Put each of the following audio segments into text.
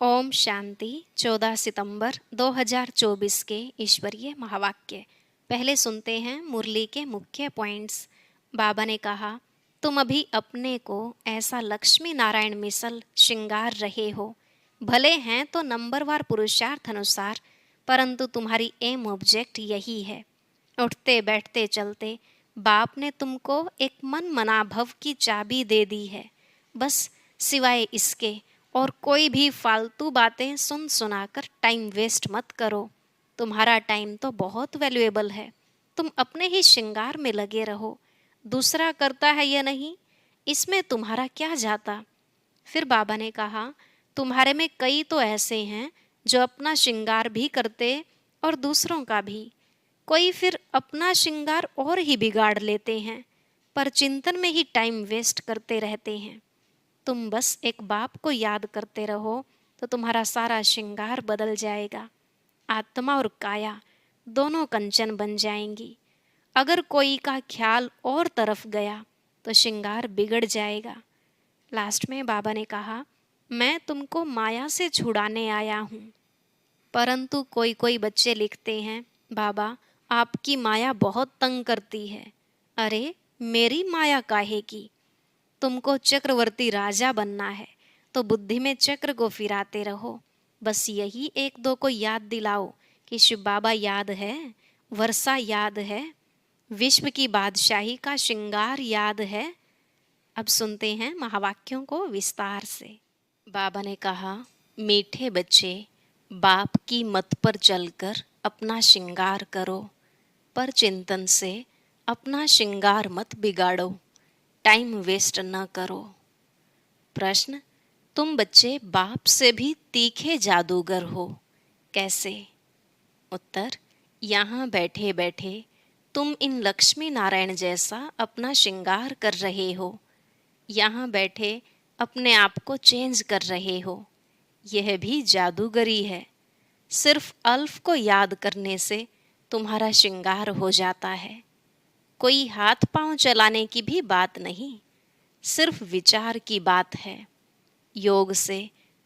ओम शांति। 14 सितंबर 2024 के ईश्वरीय महावाक्य। पहले सुनते हैं मुरली के मुख्य पॉइंट्स। बाबा ने कहा, तुम अभी अपने को ऐसा लक्ष्मी नारायण मिसल श्रृंगार रहे हो। भले हैं तो नंबरवार पुरुषार्थ अनुसार, परंतु तुम्हारी एम ऑब्जेक्ट यही है। उठते बैठते चलते बाप ने तुमको एक मन मना भव की चाबी दे दी है। बस सिवाय इसके और कोई भी फालतू बातें सुन सुनाकर टाइम वेस्ट मत करो। तुम्हारा टाइम तो बहुत वैल्यूएबल है। तुम अपने ही श्रृंगार में लगे रहो। दूसरा करता है या नहीं, इसमें तुम्हारा क्या जाता। फिर बाबा ने कहा, तुम्हारे में कई तो ऐसे हैं जो अपना श्रृंगार भी करते और दूसरों का भी। कोई फिर अपना श्रृंगार और ही बिगाड़ लेते हैं, पर चिंतन में ही टाइम वेस्ट करते रहते हैं। तुम बस एक बाप को याद करते रहो तो तुम्हारा सारा श्रृंगार बदल जाएगा। आत्मा और काया दोनों कंचन बन जाएंगी। अगर कोई का ख्याल और तरफ गया तो श्रृंगार बिगड़ जाएगा। लास्ट में बाबा ने कहा, मैं तुमको माया से छुड़ाने आया हूँ। परंतु कोई कोई बच्चे लिखते हैं, बाबा आपकी माया बहुत तंग करती है। अरे मेरी माया काहे की। तुमको चक्रवर्ती राजा बनना है तो बुद्धि में चक्र को फिराते रहो। बस यही एक दो को याद दिलाओ कि शिव बाबा याद है, वर्षा याद है, विश्व की बादशाही का श्रृंगार याद है। अब सुनते हैं महावाक्यों को विस्तार से। बाबा ने कहा, मीठे बच्चे, बाप की मत पर चलकर अपना श्रृंगार करो, पर चिंतन से अपना श्रृंगार मत बिगाड़ो। टाइम वेस्ट न करो। प्रश्न, तुम बच्चे बाप से भी तीखे जादूगर हो, कैसे? उत्तर, यहाँ बैठे बैठे तुम इन लक्ष्मी नारायण जैसा अपना श्रृंगार कर रहे हो। यहाँ बैठे अपने आप को चेंज कर रहे हो। यह भी जादूगरी है। सिर्फ अल्फ को याद करने से तुम्हारा श्रृंगार हो जाता है। कोई हाथ पांव चलाने की भी बात नहीं, सिर्फ विचार की बात है। योग से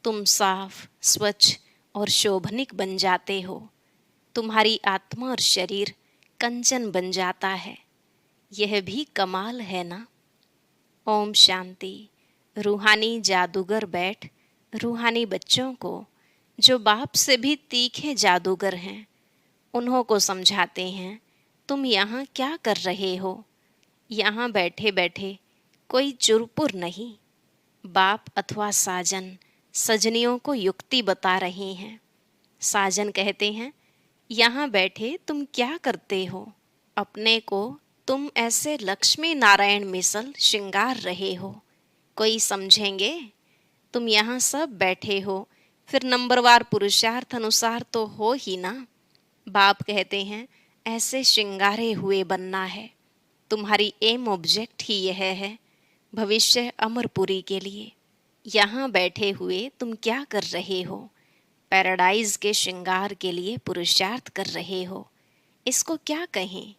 तुम साफ, स्वच्छ और शोभनिक बन जाते हो। तुम्हारी आत्मा और शरीर कंचन बन जाता है। यह भी कमाल है ना। ओम शांति। रूहानी जादूगर बैठ रूहानी बच्चों को, जो बाप से भी तीखे जादूगर हैं, उन्हों को समझाते हैं, तुम यहाँ क्या कर रहे हो। यहाँ बैठे बैठे कोई चुरपुर नहीं। बाप अथवा साजन सजनियों को युक्ति बता रहे हैं। साजन कहते हैं, यहाँ बैठे तुम क्या करते हो। अपने को तुम ऐसे लक्ष्मी नारायण मिसल श्रृंगार रहे हो। कोई समझेंगे? तुम यहाँ सब बैठे हो, फिर नंबरवार पुरुषार्थ अनुसार तो हो ही ना। बाप कहते हैं, ऐसे श्रृंगारे हुए बनना है। तुम्हारी एम ऑब्जेक्ट ही यह है, भविष्य अमरपुरी के लिए। यहाँ बैठे हुए तुम क्या कर रहे हो? पैराडाइज के श्रृंगार के लिए पुरुषार्थ कर रहे हो। इसको क्या कहें?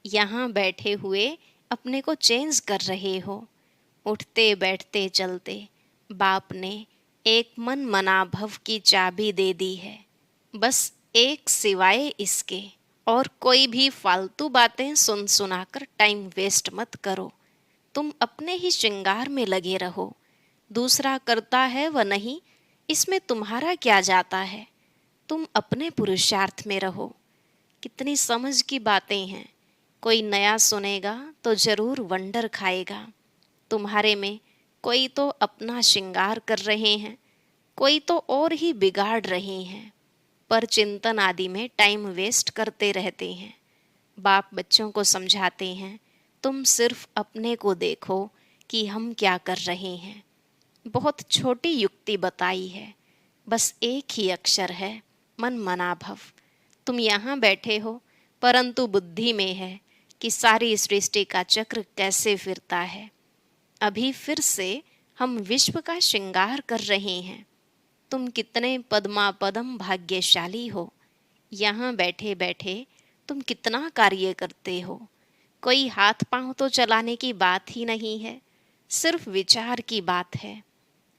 यहाँ बैठे हुए अपने को चेंज कर रहे हो। उठते बैठते चलते बाप ने एक मन मना भव की चाबी दे दी है। बस एक सिवाय इसके और कोई भी फालतू बातें सुन सुनाकर टाइम वेस्ट मत करो। तुम अपने ही श्रृंगार में लगे रहो। दूसरा करता है व नहीं, इसमें तुम्हारा क्या जाता है। तुम अपने पुरुषार्थ में रहो। कितनी समझ की बातें हैं। कोई नया सुनेगा तो जरूर वंडर खाएगा। तुम्हारे में कोई तो अपना श्रृंगार कर रहे हैं, कोई तो और ही बिगाड़ रहे हैं, पर चिंतन आदि में टाइम वेस्ट करते रहते हैं। बाप बच्चों को समझाते हैं, तुम सिर्फ अपने को देखो कि हम क्या कर रहे हैं। बहुत छोटी युक्ति बताई है, बस एक ही अक्षर है, मन मना भव। तुम यहाँ बैठे हो, परंतु बुद्धि में है कि सारी सृष्टि का चक्र कैसे फिरता है। अभी फिर से हम विश्व का श्रृंगार कर रहे हैं। तुम कितने पद्मा पदम भाग्यशाली हो। यहाँ बैठे बैठे तुम कितना कार्य करते हो। कोई हाथ पांव तो चलाने की बात ही नहीं है, सिर्फ विचार की बात है।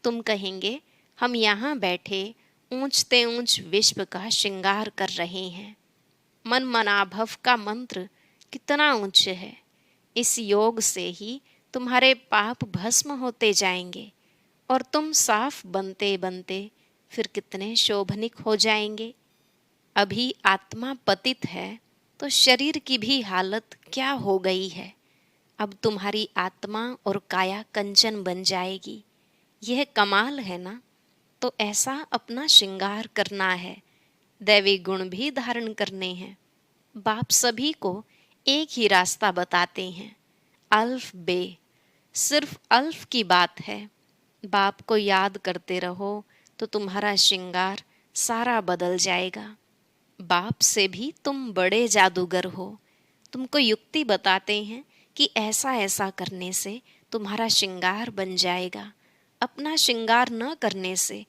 तुम कहेंगे, हम यहाँ बैठे ऊंचते ऊंच विश्व का श्रृंगार कर रहे हैं। मन मनाभव का मंत्र कितना ऊंच है। इस योग से ही तुम्हारे पाप भस्म होते जाएंगे और तुम साफ बनते बनते फिर कितने शोभनिक हो जाएंगे। अभी आत्मा पतित है तो शरीर की भी हालत क्या हो गई है। अब तुम्हारी आत्मा और काया कंचन बन जाएगी। यह कमाल है ना। तो ऐसा अपना श्रृंगार करना है, दैवी गुण भी धारण करने हैं। बाप सभी को एक ही रास्ता बताते हैं, अल्फ बे। सिर्फ अल्फ की बात है। बाप को याद करते रहो तो तुम्हारा श्रृंगार सारा बदल जाएगा। बाप से भी तुम बड़े जादूगर हो। तुमको युक्ति बताते हैं कि ऐसा ऐसा करने से तुम्हारा श्रृंगार बन जाएगा। अपना श्रृंगार न करने से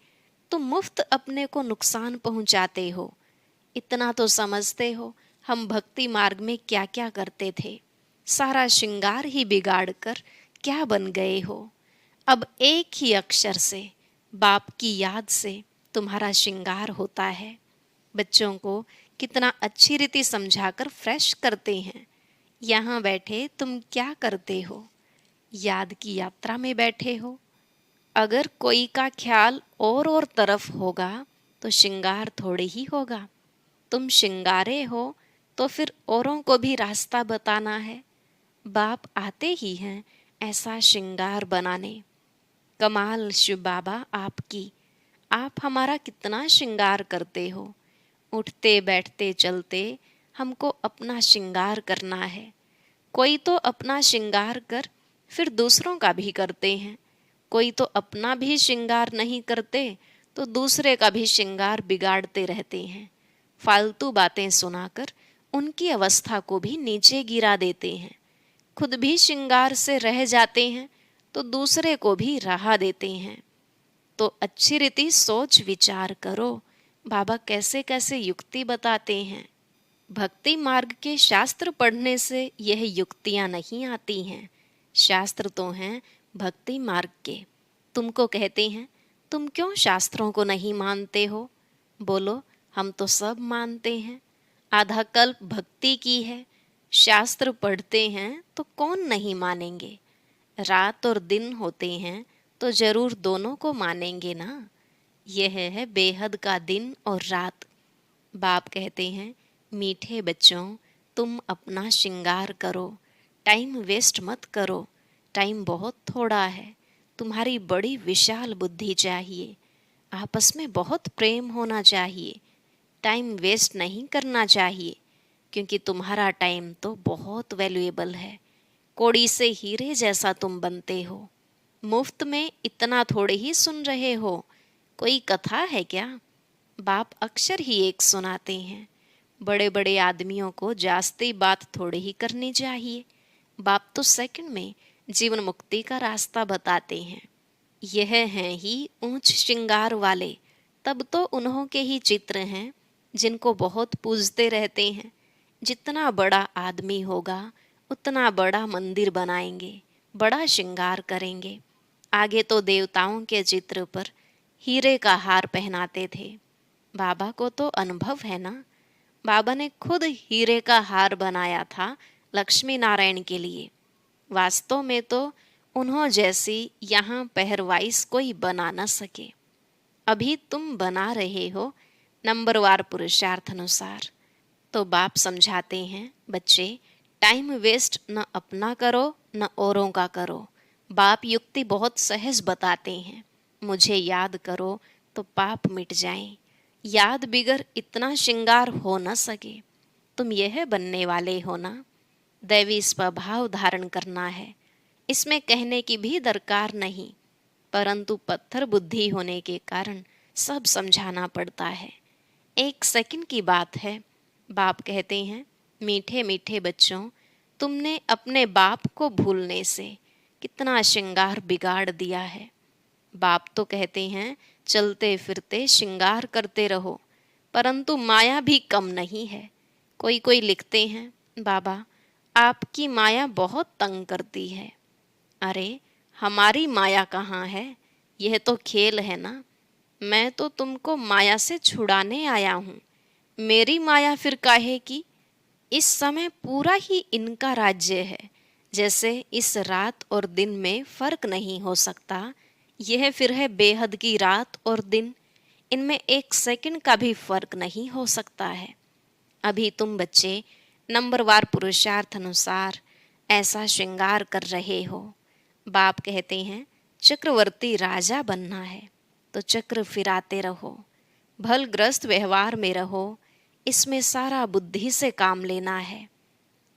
तुम मुफ्त अपने को नुकसान पहुंचाते हो। इतना तो समझते हो हम भक्ति मार्ग में क्या क्या करते थे। सारा श्रृंगार ही बिगाड़ कर क्या बन गए हो। अब एक ही अक्षर से, बाप की याद से तुम्हारा श्रृंगार होता है। बच्चों को कितना अच्छी रीति समझाकर फ्रेश करते हैं। यहाँ बैठे तुम क्या करते हो? याद की यात्रा में बैठे हो। अगर कोई का ख्याल और तरफ होगा तो श्रृंगार थोड़े ही होगा। तुम श्रृंगारे हो तो फिर औरों को भी रास्ता बताना है। बाप आते ही हैं ऐसा श्रृंगार बनाने। कमाल शिव बाबा आपकी। आप हमारा कितना श्रृंगार करते हो। उठते बैठते चलते हमको अपना श्रृंगार करना है। कोई तो अपना श्रृंगार कर फिर दूसरों का भी करते हैं। कोई तो अपना भी श्रृंगार नहीं करते तो दूसरे का भी श्रृंगार बिगाड़ते रहते हैं। फालतू बातें सुनाकर उनकी अवस्था को भी नीचे गिरा देते हैं। खुद भी श्रृंगार से रह जाते हैं तो दूसरे को भी रहा देते हैं। तो अच्छी रीति सोच विचार करो, बाबा कैसे कैसे युक्ति बताते हैं। भक्ति मार्ग के शास्त्र पढ़ने से यह युक्तियां नहीं आती हैं। शास्त्र तो हैं भक्ति मार्ग के। तुमको कहते हैं तुम क्यों शास्त्रों को नहीं मानते हो। बोलो हम तो सब मानते हैं। आधा कल्प भक्ति की है। शास्त्र पढ़ते हैं तो कौन नहीं मानेंगे। रात और दिन होते हैं तो जरूर दोनों को मानेंगे ना। यह है बेहद का दिन और रात। बाप कहते हैं मीठे बच्चों तुम अपना श्रृंगार करो, टाइम वेस्ट मत करो। टाइम बहुत थोड़ा है। तुम्हारी बड़ी विशाल बुद्धि चाहिए। आपस में बहुत प्रेम होना चाहिए। टाइम वेस्ट नहीं करना चाहिए क्योंकि तुम्हारा टाइम तो बहुत वैल्यूएबल है। कौड़ी से हीरे जैसा तुम बनते हो। मुफ्त में इतना थोड़े ही सुन रहे हो। कोई कथा है क्या? बाप अक्सर ही एक सुनाते हैं। बड़े बड़े आदमियों को जास्ती बात थोड़ी ही करनी चाहिए। बाप तो सेकंड में जीवन मुक्ति का रास्ता बताते हैं। यह हैं ही ऊंच श्रृंगार वाले। तब तो उन्हों के ही चित्र हैं जिनको बहुत पूजते रहते हैं। जितना बड़ा आदमी होगा उतना बड़ा मंदिर बनाएंगे, बड़ा श्रृंगार करेंगे। आगे तो देवताओं के चित्र पर हीरे का हार पहनाते थे। बाबा को तो अनुभव है ना। बाबा ने खुद हीरे का हार बनाया था लक्ष्मी नारायण के लिए। वास्तव में तो उन्हों जैसी यहाँ पहरवाइस कोई बना न सके। अभी तुम बना रहे हो नंबरवार पुरुषार्थ अनुसार। तो बाप समझाते हैं बच्चे टाइम वेस्ट न अपना करो न औरों का करो। बाप युक्ति बहुत सहज बताते हैं। मुझे याद करो तो पाप मिट जाएं। याद बिगर इतना श्रृंगार हो न सके। तुम यह बनने वाले हो ना। दैवी स्वभाव धारण करना है। इसमें कहने की भी दरकार नहीं, परंतु पत्थर बुद्धि होने के कारण सब समझाना पड़ता है। एक सेकंड की बात है। बाप कहते हैं मीठे मीठे बच्चों तुमने अपने बाप को भूलने से कितना श्रृंगार बिगाड़ दिया है। बाप तो कहते हैं चलते फिरते श्रृंगार करते रहो, परंतु माया भी कम नहीं है। कोई कोई लिखते हैं बाबा आपकी माया बहुत तंग करती है। अरे हमारी माया कहाँ है। यह तो खेल है ना। मैं तो तुमको माया से छुड़ाने आया हूँ। मेरी माया फिर काहे की? इस समय पूरा ही इनका राज्य है। जैसे इस रात और दिन में फर्क नहीं हो सकता, यह फिर है बेहद की रात और दिन। इनमें एक सेकंड का भी फर्क नहीं हो सकता है। अभी तुम बच्चे नंबरवार पुरुषार्थ अनुसार ऐसा श्रृंगार कर रहे हो। बाप कहते हैं चक्रवर्ती राजा बनना है तो चक्र फिराते रहो, भलग्रस्त व्यवहार में रहो। इसमें सारा बुद्धि से काम लेना है।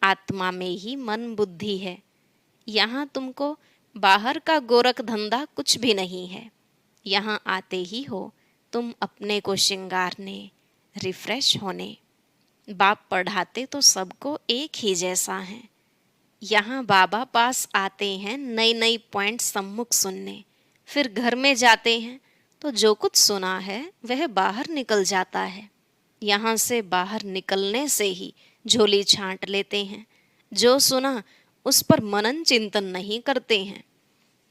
आत्मा में ही मन बुद्धि है। यहाँ तुमको बाहर का गोरख धंधा कुछ भी नहीं है। यहाँ आते ही हो तुम अपने को श्रृंगारने, रिफ्रेश होने। बाप पढ़ाते तो सबको एक ही जैसा है। यहाँ बाबा पास आते हैं नई नई पॉइंट सम्मुख सुनने, फिर घर में जाते हैं तो जो कुछ सुना है वह बाहर निकल जाता है। यहाँ से बाहर निकलने से ही झोली छांट लेते हैं। जो सुना उस पर मनन चिंतन नहीं करते हैं।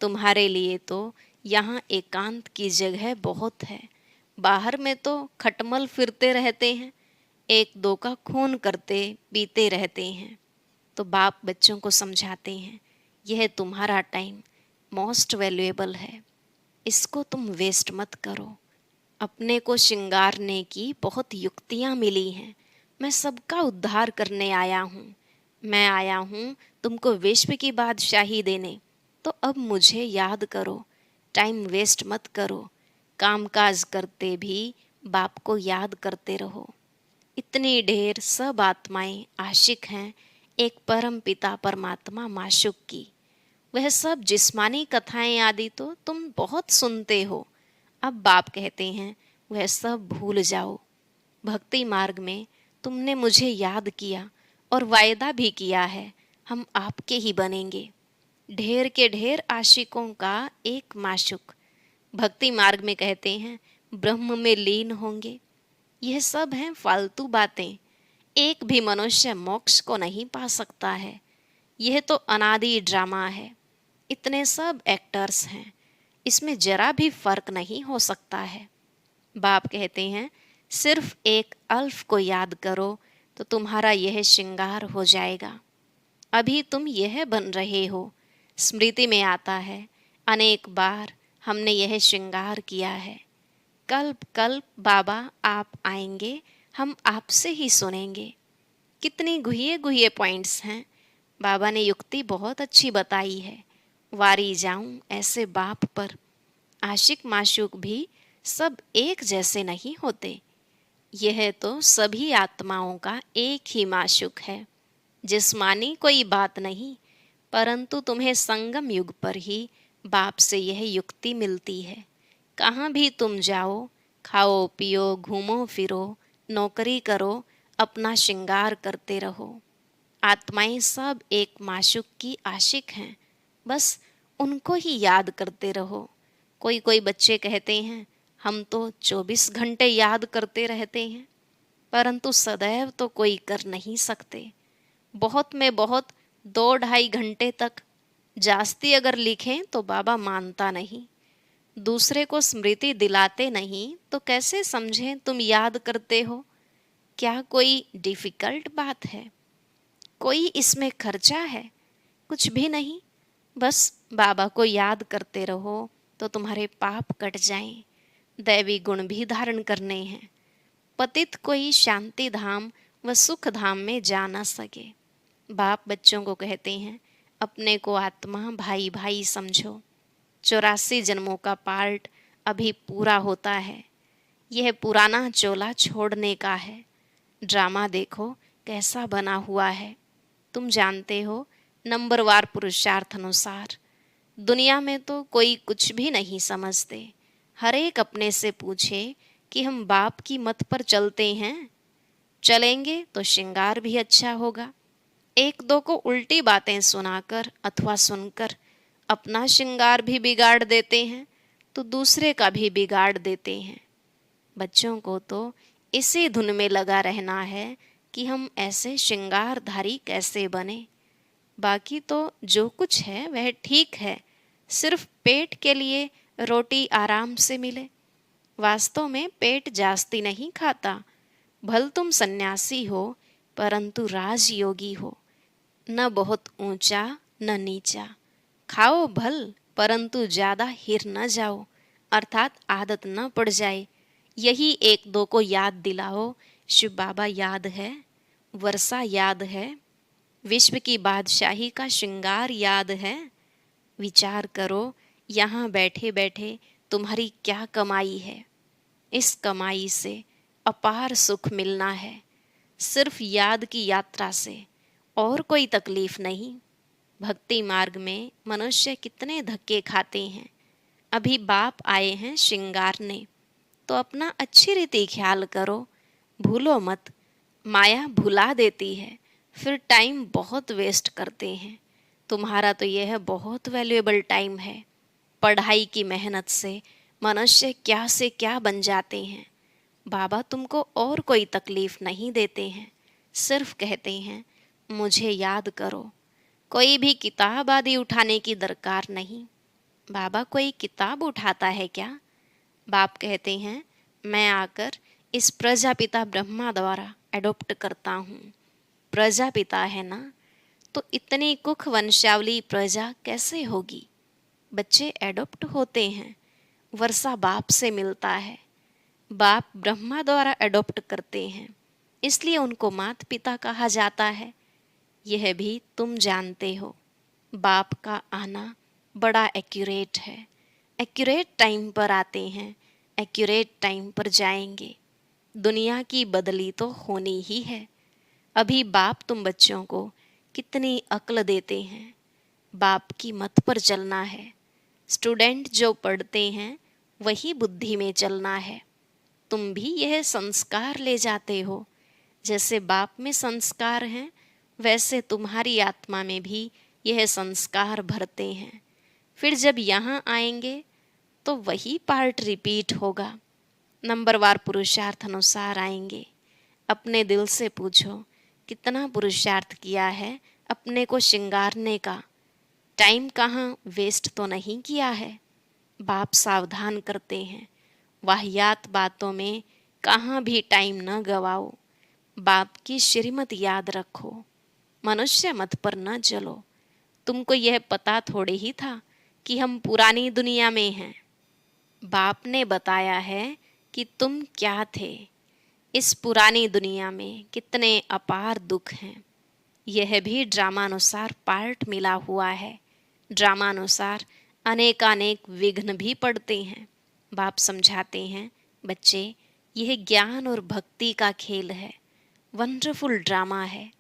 तुम्हारे लिए तो यहाँ एकांत की जगह बहुत है। बाहर में तो खटमल फिरते रहते हैं, एक दो का खून करते पीते रहते हैं। तो बाप बच्चों को समझाते हैं यह तुम्हारा टाइम मोस्ट वैल्यूएबल है, इसको तुम वेस्ट मत करो। अपने को श्रृंगारने की बहुत युक्तियाँ मिली हैं। मैं सबका उद्धार करने आया हूँ। मैं आया हूँ तुमको विश्व की बादशाही देने। तो अब मुझे याद करो, टाइम वेस्ट मत करो। कामकाज करते भी बाप को याद करते रहो। इतनी ढेर सब आत्माएं आशिक हैं एक परम पिता परमात्मा माशुक की। वह सब जिस्मानी कथाएं आदि तो तुम बहुत सुनते हो। अब बाप कहते हैं वह सब भूल जाओ। भक्ति मार्ग में तुमने मुझे याद किया और वायदा भी किया है हम आपके ही बनेंगे। ढेर के ढेर आशिकों का एक माशुक। भक्ति मार्ग में कहते हैं ब्रह्म में लीन होंगे। यह सब हैं फालतू बातें। एक भी मनुष्य मोक्ष को नहीं पा सकता है। यह तो अनादि ड्रामा है। इतने सब एक्टर्स हैं, इसमें जरा भी फर्क नहीं हो सकता है। बाप कहते हैं सिर्फ एक अल्फ को याद करो तो तुम्हारा यह श्रृंगार हो जाएगा। अभी तुम यह बन रहे हो। स्मृति में आता है अनेक बार हमने यह श्रृंगार किया है। कल्प कल्प बाबा आप आएंगे, हम आपसे ही सुनेंगे। कितनी गुहिए गुहिए पॉइंट्स हैं। बाबा ने युक्ति बहुत अच्छी बताई है। वारी जाऊं ऐसे बाप पर। आशिक माशूक भी सब एक जैसे नहीं होते। यह तो सभी आत्माओं का एक ही माशूक है। जिस्मानी कोई बात नहीं, परंतु तुम्हें संगम युग पर ही बाप से यह युक्ति मिलती है। कहाँ भी तुम जाओ, खाओ पियो घूमो फिरो, नौकरी करो, अपना श्रृंगार करते रहो। आत्माएं सब एक माशूक की आशिक हैं, बस उनको ही याद करते रहो। कोई कोई बच्चे कहते हैं हम तो 24 घंटे याद करते रहते हैं, परंतु सदैव तो कोई कर नहीं सकते। बहुत में बहुत 2-2.5 घंटे तक। जास्ती अगर लिखें तो बाबा मानता नहीं। दूसरे को स्मृति दिलाते नहीं तो कैसे समझें तुम याद करते हो? क्या कोई डिफिकल्ट बात है? कोई इसमें खर्चा है? कुछ भी नहीं। बस बाबा को याद करते रहो तो तुम्हारे पाप कट जाएं। दैवी गुण भी धारण करने हैं। पतित कोई शांति धाम व सुख धाम में जा न सके। बाप बच्चों को कहते हैं अपने को आत्मा भाई भाई समझो। 84 जन्मों का पार्ट अभी पूरा होता है। यह पुराना चोला छोड़ने का है। ड्रामा देखो कैसा बना हुआ है। तुम जानते हो नंबरवार पुरुषार्थ अनुसार दुनिया में तो कोई कुछ भी नहीं समझते। हर एक अपने से पूछे कि हम बाप की मत पर चलते हैं। चलेंगे तो श्रृंगार भी अच्छा होगा। एक दो को उल्टी बातें सुनाकर अथवा सुनकर अपना श्रृंगार भी बिगाड़ देते हैं तो दूसरे का भी बिगाड़ देते हैं। बच्चों को तो इसी धुन में लगा रहना है कि हम ऐसे श्रृंगारधारी कैसे बने। बाकी तो जो कुछ है वह ठीक है, सिर्फ पेट के लिए रोटी आराम से मिले। वास्तव में पेट जास्ती नहीं खाता। भल तुम सन्यासी हो परंतु राजयोगी हो, न बहुत ऊंचा न नीचा। खाओ भल परंतु ज्यादा हिर न जाओ, अर्थात आदत न पड़ जाए। यही एक दो को याद दिलाओ। शिव बाबा याद है, वर्षा याद है, विश्व की बादशाही का श्रृंगार याद है। विचार करो, यहाँ बैठे बैठे तुम्हारी क्या कमाई है। इस कमाई से अपार सुख मिलना है, सिर्फ याद की यात्रा से, और कोई तकलीफ नहीं। भक्ति मार्ग में मनुष्य कितने धक्के खाते हैं। अभी बाप आए हैं श्रृंगारने, तो अपना अच्छी रीति ख्याल करो, भूलो मत। माया भुला देती है, फिर टाइम बहुत वेस्ट करते हैं। तुम्हारा तो यह बहुत वैल्यूएबल टाइम है। पढ़ाई की मेहनत से मनुष्य क्या से क्या बन जाते हैं। बाबा तुमको और कोई तकलीफ नहीं देते हैं, सिर्फ कहते हैं मुझे याद करो। कोई भी किताब आदि उठाने की दरकार नहीं। बाबा कोई किताब उठाता है क्या? बाप कहते हैं मैं आकर इस प्रजापिता ब्रह्मा द्वारा एडॉप्ट करता हूँ। प्रजापिता है ना, तो इतनी कुख वंशावली प्रजा कैसे होगी? बच्चे एडॉप्ट होते हैं, वर्षा बाप से मिलता है। बाप ब्रह्मा द्वारा एडॉप्ट करते हैं, इसलिए उनको माता पिता कहा जाता है। यह भी तुम जानते हो। बाप का आना बड़ा एक्यूरेट है। एक्यूरेट टाइम पर आते हैं, एक्यूरेट टाइम पर जाएंगे। दुनिया की बदली तो होनी ही है। अभी बाप तुम बच्चों को कितनी अक्ल देते हैं। बाप की मत पर चलना है। स्टूडेंट जो पढ़ते हैं वही बुद्धि में चलना है। तुम भी यह संस्कार ले जाते हो। जैसे बाप में संस्कार हैं, वैसे तुम्हारी आत्मा में भी यह संस्कार भरते हैं। फिर जब यहाँ आएंगे तो वही पार्ट रिपीट होगा। नंबरवार पुरुषार्थ अनुसार आएंगे। अपने दिल से पूछो कितना पुरुषार्थ किया है अपने को श्रृंगारने का। टाइम कहाँ वेस्ट तो नहीं किया है। बाप सावधान करते हैं, वाहियात बातों में कहाँ भी टाइम न गवाओ। बाप की श्रीमत याद रखो, मनुष्य मत पर न चलो। तुमको यह पता थोड़े ही था कि हम पुरानी दुनिया में हैं। बाप ने बताया है कि तुम क्या थे। इस पुरानी दुनिया में कितने अपार दुख हैं। यह भी ड्रामानुसार पार्ट मिला हुआ है। ड्रामानुसार अनेकानेक विघ्न भी पड़ते हैं। बाप समझाते हैं बच्चे, यह ज्ञान और भक्ति का खेल है। वंडरफुल ड्रामा है।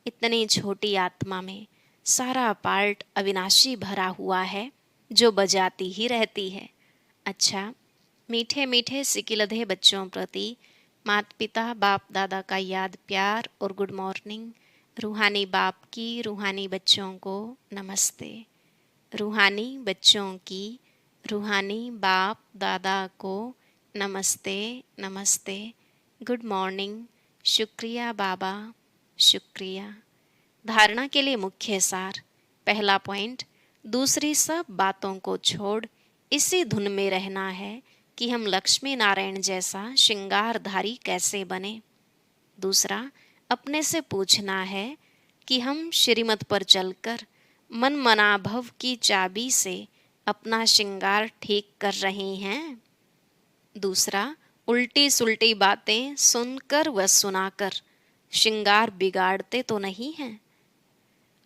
इतनी छोटी आत्मा में सारा पार्ट अविनाशी भरा हुआ है, जो बजाती ही रहती है। अच्छा, मीठे मीठे सिकिलधे बच्चों प्रति माता पिता बाप दादा का याद प्यार और गुड मॉर्निंग। रूहानी बाप की रूहानी बच्चों को नमस्ते। रूहानी बच्चों की रूहानी बाप दादा को नमस्ते नमस्ते। Good morning. शुक्रिया बाबा, शुक्रिया। धारणा के लिए मुख्य सार। पहला पॉइंट, दूसरी सब बातों को छोड़ इसी धुन में रहना है कि हम लक्ष्मी नारायण जैसा श्रृंगारधारी कैसे बने। दूसरा, अपने से पूछना है कि हम श्रीमत पर चलकर मन मनाभव की चाबी से अपना श्रृंगार ठीक कर रहे हैं। दूसरा, उल्टी सुल्टी बातें सुनकर व सुनाकर श्रृंगार बिगाड़ते तो नहीं हैं।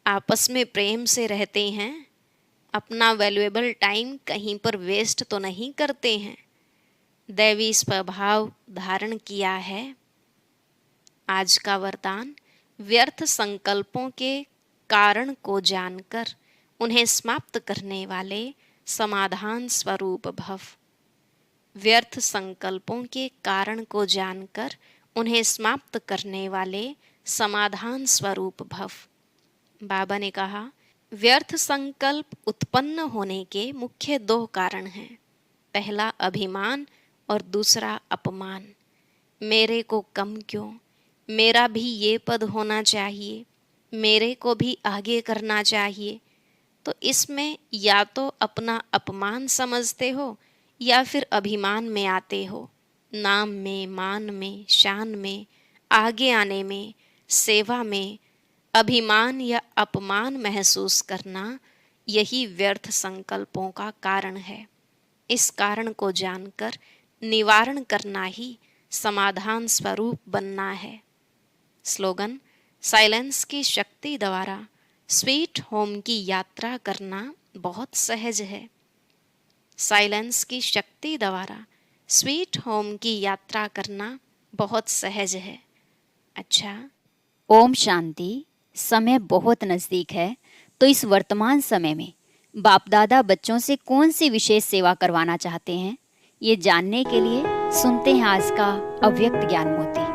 आपस में प्रेम से रहते हैं। अपना वैल्यूएबल टाइम कहीं पर वेस्ट तो नहीं करते हैं। दैवी स्वभाव धारण किया है। आज का वरदान, व्यर्थ संकल्पों के कारण को जानकर उन्हें समाप्त करने वाले समाधान स्वरूप भव। व्यर्थ संकल्पों के कारण को जानकर उन्हें समाप्त करने वाले समाधान स्वरूप भव। बाबा ने कहा, व्यर्थ संकल्प उत्पन्न होने के मुख्य दो कारण हैं। पहला अभिमान और दूसरा अपमान। मेरे को कम क्यों, मेरा भी ये पद होना चाहिए, मेरे को भी आगे करना चाहिए। तो इसमें या तो अपना अपमान समझते हो या फिर अभिमान में आते हो, नाम में, मान में, शान में, आगे आने में, सेवा में अभिमान या अपमान महसूस करना, यही व्यर्थ संकल्पों का कारण है। इस कारण को जानकर निवारण करना ही समाधान स्वरूप बनना है। स्लोगन: साइलेंस की शक्ति द्वारा स्वीट होम की यात्रा करना बहुत सहज है। साइलेंस की शक्ति द्वारा स्वीट होम की यात्रा करना बहुत सहज है। अच्छा, ओम शांति। समय बहुत नज़दीक है, तो इस वर्तमान समय में बाप दादा बच्चों से कौन सी विशेष सेवा करवाना चाहते हैं, ये जानने के लिए सुनते हैं आज का अव्यक्त ज्ञान मोती।